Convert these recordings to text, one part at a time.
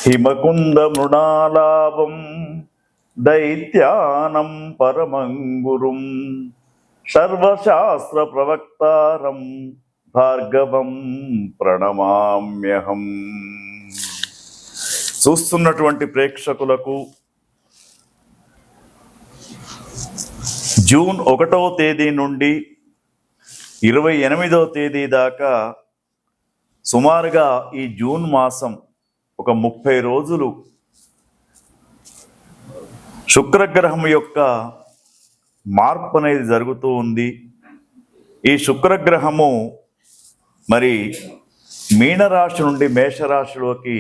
హిమకుంద మృణాలాభం దైత్యానం పరమంగురుం సర్వశాస్త్ర ప్రవక్తారం భార్గవం ప్రణమామ్యహం. చూస్తున్నటువంటి ప్రేక్షకులకు జూన్ 1వ తేదీ నుండి 28వ తేదీ దాకా సుమారుగా ఈ జూన్ మాసం ఒక 30 రోజులు శుక్రగ్రహం యొక్క మార్పు అనేది జరుగుతూ ఉంది. ఈ శుక్రగ్రహము మరి మీనరాశి నుండి మేషరాశిలోకి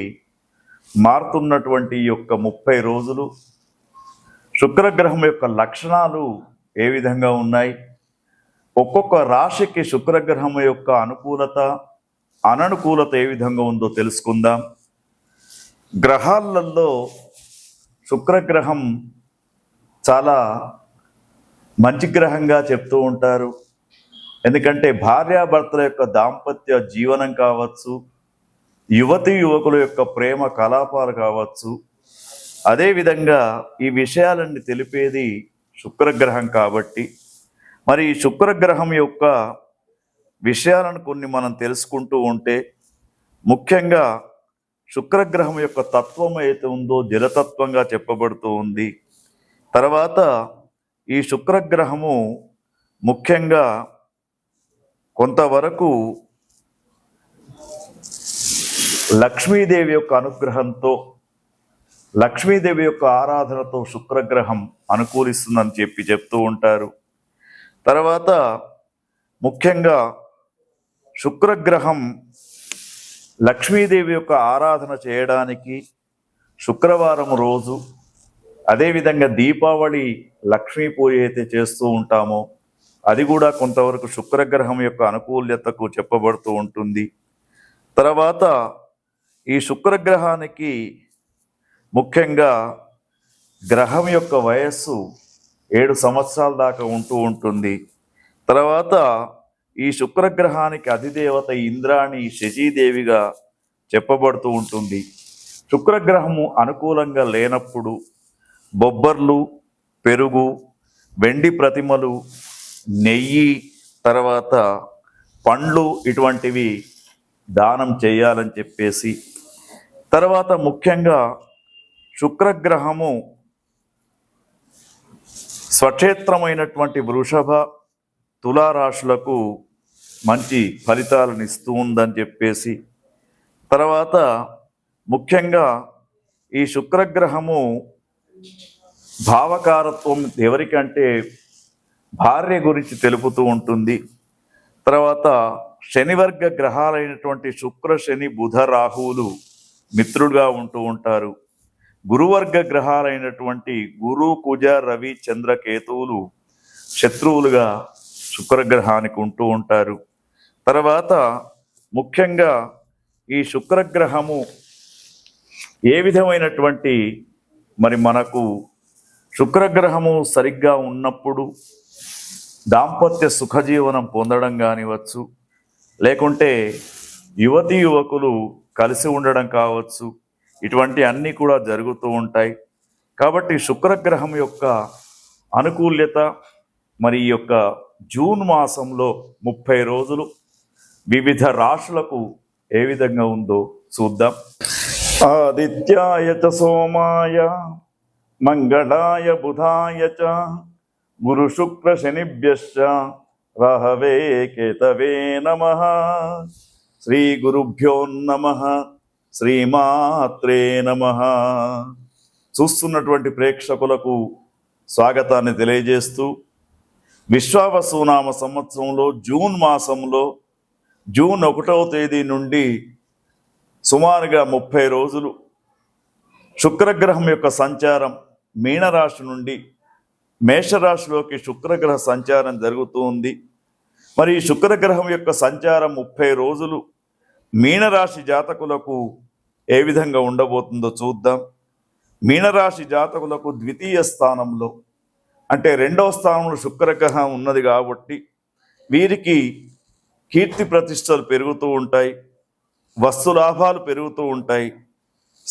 మారుతున్నటువంటి ఈ యొక్క 30 రోజులు శుక్రగ్రహం యొక్క లక్షణాలు ఏ విధంగా ఉన్నాయి, ఒక్కొక్క రాశికి శుక్రగ్రహం యొక్క అనుకూలత అననుకూలత ఏ విధంగా ఉందో తెలుసుకుందాం. గ్రహాలలో శుక్రగ్రహం చాలా మంచి గ్రహంగా చెప్తూ ఉంటారు. ఎందుకంటే భార్యాభర్తల యొక్క దాంపత్య జీవనం కావచ్చు, యువతీ యువకుల యొక్క ప్రేమ కలాపాలు కావచ్చు, అదేవిధంగా ఈ విషయాలన్నీ తెలిపేది శుక్రగ్రహం. కాబట్టి మరి ఈ శుక్రగ్రహం యొక్క విషయాలను కొన్ని మనం తెలుసుకుంటూ ఉంటే, ముఖ్యంగా శుక్రగ్రహం యొక్క తత్వం అయితే ఉందో జలతత్వంగా చెప్పబడుతూ ఉంది. తర్వాత ఈ శుక్రగ్రహము ముఖ్యంగా కొంతవరకు లక్ష్మీదేవి యొక్క అనుగ్రహంతో, లక్ష్మీదేవి యొక్క ఆరాధనతో శుక్రగ్రహం అనుకూలిస్తుందని చెప్తూ ఉంటారు. తర్వాత ముఖ్యంగా శుక్రగ్రహం లక్ష్మీదేవి యొక్క ఆరాధన చేయడానికి శుక్రవారం రోజు, అదేవిధంగా దీపావళి లక్ష్మీ పూజ అయితే చేస్తూ ఉంటామో అది కూడా కొంతవరకు శుక్రగ్రహం యొక్క అనుకూల్యతకు చెప్పబడుతూ ఉంటుంది. తర్వాత ఈ శుక్రగ్రహానికి ముఖ్యంగా గ్రహం యొక్క వయస్సు 7 సంవత్సరాల దాకా ఉంటూ ఉంటుంది. తర్వాత ఈ శుక్రగ్రహానికి అధిదేవత ఇంద్రాణి శచీదేవిగా చెప్పబడుతూ ఉంటుంది. శుక్రగ్రహము అనుకూలంగా లేనప్పుడు బొబ్బర్లు, పెరుగు, వెండి ప్రతిమలు, నెయ్యి, తర్వాత పండ్లు ఇటువంటివి దానం చేయాలని చెప్పేసి, తర్వాత ముఖ్యంగా శుక్రగ్రహము స్వక్షేత్రమైనటువంటి వృషభ, తులారాశులకు మంచి ఫలితాలను ఇస్తూ ఉందని చెప్పేసి, తర్వాత ముఖ్యంగా ఈ శుక్రగ్రహము భావకారత్వం ఎవరికంటే భార్య గురించి తెలుపుతూ ఉంటుంది. తర్వాత శనివర్గ గ్రహాలైనటువంటి శుక్ర, శని, బుధ, రాహువులు మిత్రులుగా ఉంటూ ఉంటారు. గురువర్గ గ్రహాలైనటువంటి గురు, కుజ, రవి, చంద్ర, కేతువులు శత్రువులుగా శుక్రగ్రహానికి ఉంటూ ఉంటారు. తర్వాత ముఖ్యంగా ఈ శుక్రగ్రహము ఏ విధమైనటువంటి మరి మనకు శుక్రగ్రహము సరిగ్గా ఉన్నప్పుడు దాంపత్య సుఖజీవనం పొందడం కానివచ్చు, లేకుంటే యువతీ యువకులు కలిసి ఉండడం కావచ్చు, ఇటువంటి అన్నీ కూడా జరుగుతూ ఉంటాయి. కాబట్టి శుక్రగ్రహం యొక్క అనుకూల్యత మరి ఈ యొక్క జూన్ మాసంలో 30 రోజులు వివిధ రాశులకు ఏ విధంగా ఉందో చూద్దాం. ఆదిత్యాయ చ సోమాయ మంగళాయ బుధాయ చ గురు శుక్ర శనిభ్యశ్చ రాహవే కేతవే నమః. శ్రీ గురుభ్యో నమః. శ్రీమాత్రే నమః. చూస్తున్నటువంటి ప్రేక్షకులకు స్వాగతాన్ని తెలియజేస్తూ, విశ్వావసునామ సంవత్సరంలో జూన్ మాసంలో జూన్ 1వ తేదీ నుండి సుమారుగా 30 రోజులు శుక్రగ్రహం యొక్క సంచారం మీనరాశి నుండి మేషరాశిలోకి శుక్రగ్రహ సంచారం జరుగుతూ ఉంది. మరి ఈ శుక్రగ్రహం యొక్క సంచారం 30 రోజులు మీనరాశి జాతకులకు ఏ విధంగా ఉండబోతుందో చూద్దాం. మీనరాశి జాతకులకు ద్వితీయ స్థానంలో, అంటే 2వ స్థానంలో శుక్రగ్రహం ఉన్నది కాబట్టి వీరికి కీర్తి ప్రతిష్టలు పెరుగుతూ ఉంటాయి, వస్తు లాభాలు పెరుగుతూ ఉంటాయి,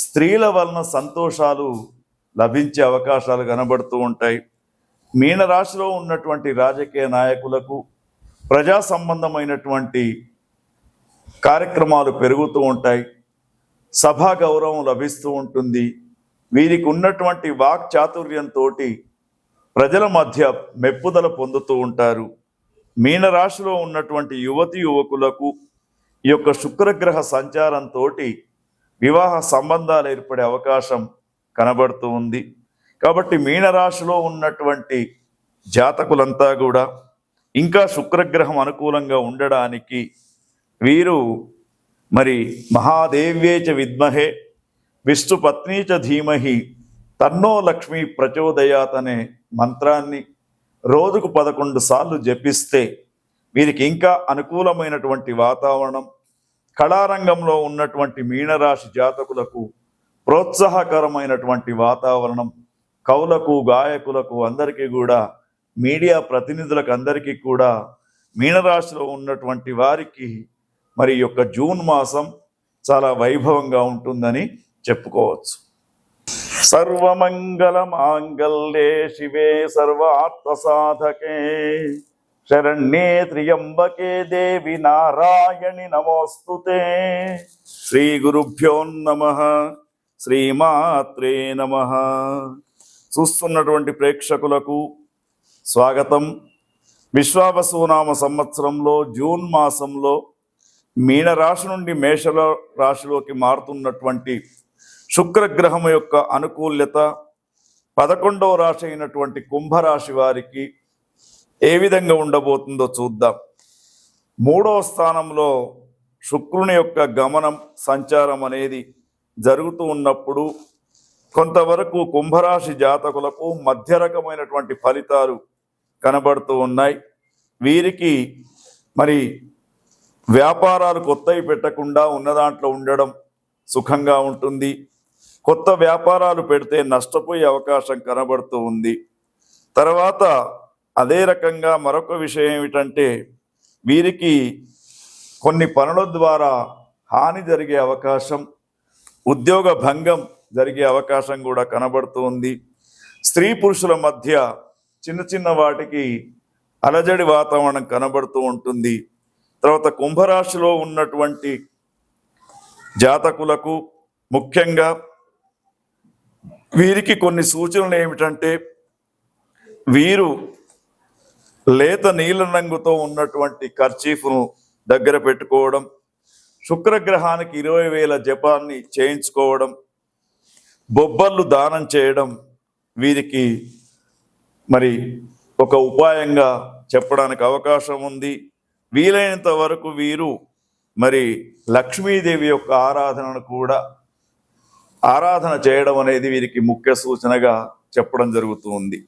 స్త్రీల వలన సంతోషాలు లభించే అవకాశాలు కనబడుతూ ఉంటాయి. మీనరాశిలో ఉన్నటువంటి రాజకీయ నాయకులకు ప్రజా సంబంధమైనటువంటి కార్యక్రమాలు పెరుగుతూ ఉంటాయి. సభా గౌరవం లభిస్తూ ఉంటుంది. వీరికి ఉన్నటువంటి వాక్ చాతుర్యంతో ప్రజల మధ్య మెప్పుదల పొందుతూ ఉంటారు. మీనరాశిలో ఉన్నటువంటి యువతి యువకులకు ఈ యొక్క శుక్రగ్రహ సంచారంతో వివాహ సంబంధాలు ఏర్పడే అవకాశం కనబడుతూ ఉంది. కాబట్టి మీనరాశిలో ఉన్నటువంటి జాతకులంతా కూడా ఇంకా శుక్రగ్రహం అనుకూలంగా ఉండడానికి వీరు మరి మహాదేవ్యేచ విద్మహే విష్ణు పత్నీచ ధీమహి తన్నో లక్ష్మీ ప్రచోదయాత్ అనే మంత్రాన్ని రోజుకు 11 సార్లు జపిస్తే వీరికి ఇంకా అనుకూలమైనటువంటి వాతావరణం, కళారంగంలో ఉన్నటువంటి మీనరాశి జాతకులకు ప్రోత్సాహకరమైనటువంటి వాతావరణం, కవులకు గాయకులకు అందరికీ కూడా, మీడియా ప్రతినిధులకు అందరికీ కూడా మీనరాశిలో ఉన్నటువంటి వారికి మరి యొక్క జూన్ మాసం చాలా వైభవంగా ఉంటుందని చెప్పుకోవచ్చు. సర్వమంగళ మాంగళ్యే శివే సర్వార్థ సాధకే శరణ్యే త్ర్యంబకే దేవి నారాయణి నమోస్తుతే. శ్రీ గురుభ్యో నమః. శ్రీమాత్రే నమః. చూస్తున్నటువంటి ప్రేక్షకులకు స్వాగతం. విశ్వావసునామ సంవత్సరంలో జూన్ మాసంలో మీనరాశి నుండి మేష రాశిలోకి మారుతున్నటువంటి శుక్రగ్రహం యొక్క అనుకూల్యత 11వ రాశి అయినటువంటి కుంభరాశి వారికి ఏ విధంగా ఉండబోతుందో చూద్దాం. 3వ స్థానంలో శుక్రుని యొక్క గమనం, సంచారం అనేది జరుగుతూ ఉన్నప్పుడు కొంతవరకు కుంభరాశి జాతకులకు మధ్య రకమైనటువంటి ఫలితాలు కనబడుతూ ఉన్నాయి. వీరికి మరి వ్యాపారాలు కొత్తవి పెట్టకుండా ఉన్న దాంట్లో ఉండడం సుఖంగా ఉంటుంది. కొత్త వ్యాపారాలు పెడితే నష్టపోయే అవకాశం కనబడుతూ ఉంది. తర్వాత అదే రకంగా మరొక విషయం ఏమిటంటే వీరికి కొన్ని పనుల ద్వారా హాని జరిగే అవకాశం, ఉద్యోగ భంగం జరిగే అవకాశం కూడా కనబడుతూ ఉంది. స్త్రీ పురుషుల మధ్య చిన్న చిన్న వాటికి అలజడి వాతావరణం కనబడుతూ ఉంటుంది. తర్వాత కుంభరాశిలో ఉన్నటువంటి జాతకులకు ముఖ్యంగా వీరికి కొన్ని సూచనలు ఏమిటంటే వీరు లేత నీల రంగుతో ఉన్నటువంటి కర్చీఫ్ను దగ్గర పెట్టుకోవడం, శుక్రగ్రహానికి 20,000 జపాన్ని చేయించుకోవడం, బొబ్బర్లు దానం చేయడం వీరికి మరి ఒక ఉపాయంగా చెప్పడానికి అవకాశం ఉంది. వీలైనంత వరకు వీరు మరి లక్ష్మీదేవి యొక్క ఆరాధనను కూడా ఆరాధన చేయడం అనేది వీరికి ముఖ్య సూచనగా చెప్పడం జరుగుతూ ఉంది.